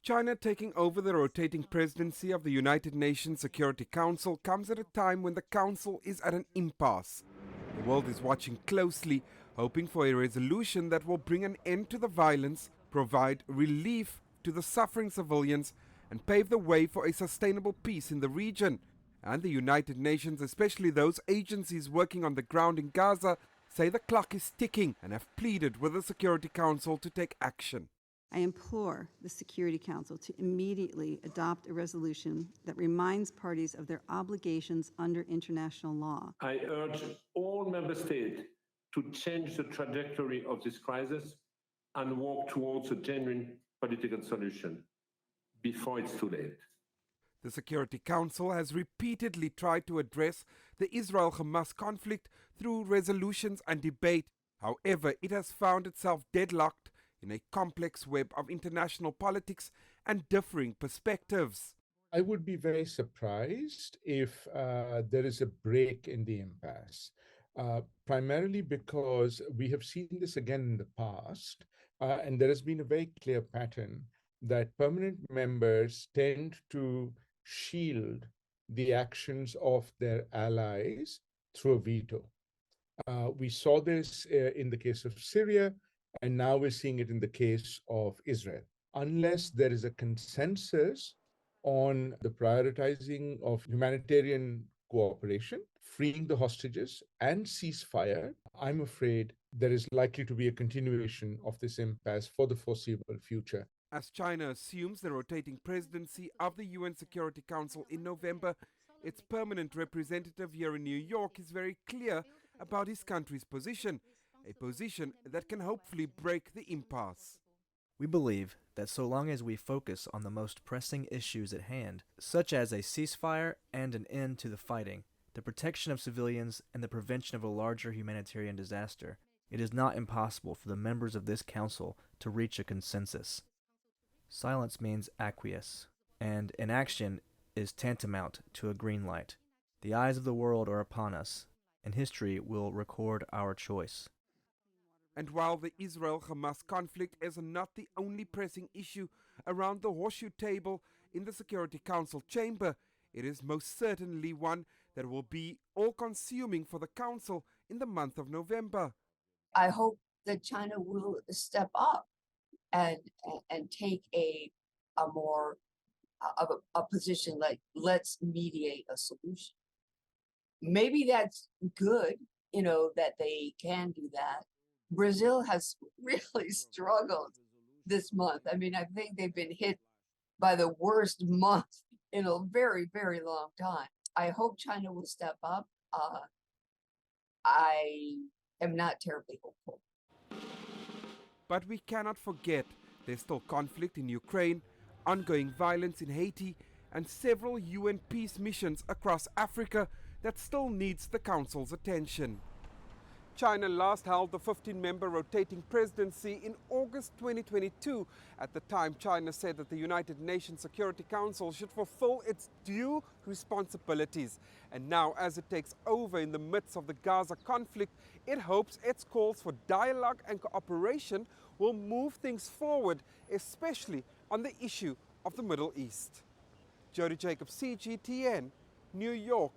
China taking over the rotating presidency of the United Nations Security Council comes at a time when the Council is at an impasse. The world is watching closely, hoping for a resolution that will bring an end to the violence, provide relief to the suffering civilians, and pave the way for a sustainable peace in the region. And the United Nations, especially those agencies working on the ground in Gaza, say the clock is ticking and have pleaded with the Security Council to take action. I implore the Security Council to immediately adopt a resolution that reminds parties of their obligations under international law. I urge all member states to change the trajectory of this crisis and work towards a genuine political solution before it's too late. The Security Council has repeatedly tried to address the Israel-Hamas conflict through resolutions and debate. However, it has found itself deadlocked in a complex web of international politics and differing perspectives. I would be very surprised if there is a break in the impasse, primarily because we have seen this again in the past, and there has been a very clear pattern that permanent members tend to shield the actions of their allies through a veto. We saw this in the case of Syria, and now we're seeing it in the case of Israel. Unless there is a consensus on the prioritizing of humanitarian cooperation, freeing the hostages, and ceasefire, I'm afraid there is likely to be a continuation of this impasse for the foreseeable future. As China assumes the rotating presidency of the UN Security Council in November, its permanent representative here in New York is very clear about his country's position, a position that can hopefully break the impasse. We believe that so long as we focus on the most pressing issues at hand, such as a ceasefire and an end to the fighting, the protection of civilians, and the prevention of a larger humanitarian disaster, it is not impossible for the members of this council to reach a consensus. Silence means acquiesce, and inaction is tantamount to a green light. The eyes of the world are upon us, and history will record our choice. And while the Israel-Hamas conflict is not the only pressing issue around the horseshoe table in the Security Council chamber, it is most certainly one that will be all-consuming for the Council in the month of November. I hope that China will step up and take a more of a position like, let's mediate a solution. Maybe that's good, that they can do that. Brazil has really struggled this month. I mean, I think they've been hit by the worst month in a very, very long time. I hope China will step up. I am not terribly hopeful. But we cannot forget there's still conflict in Ukraine, ongoing violence in Haiti, and several UN peace missions across Africa that still needs the Council's attention. China last held the 15-member rotating presidency in August 2022. At the time, China said that the United Nations Security Council should fulfill its due responsibilities. And now, as it takes over in the midst of the Gaza conflict, it hopes its calls for dialogue and cooperation will move things forward, especially on the issue of the Middle East. Jody, CGTN, New York.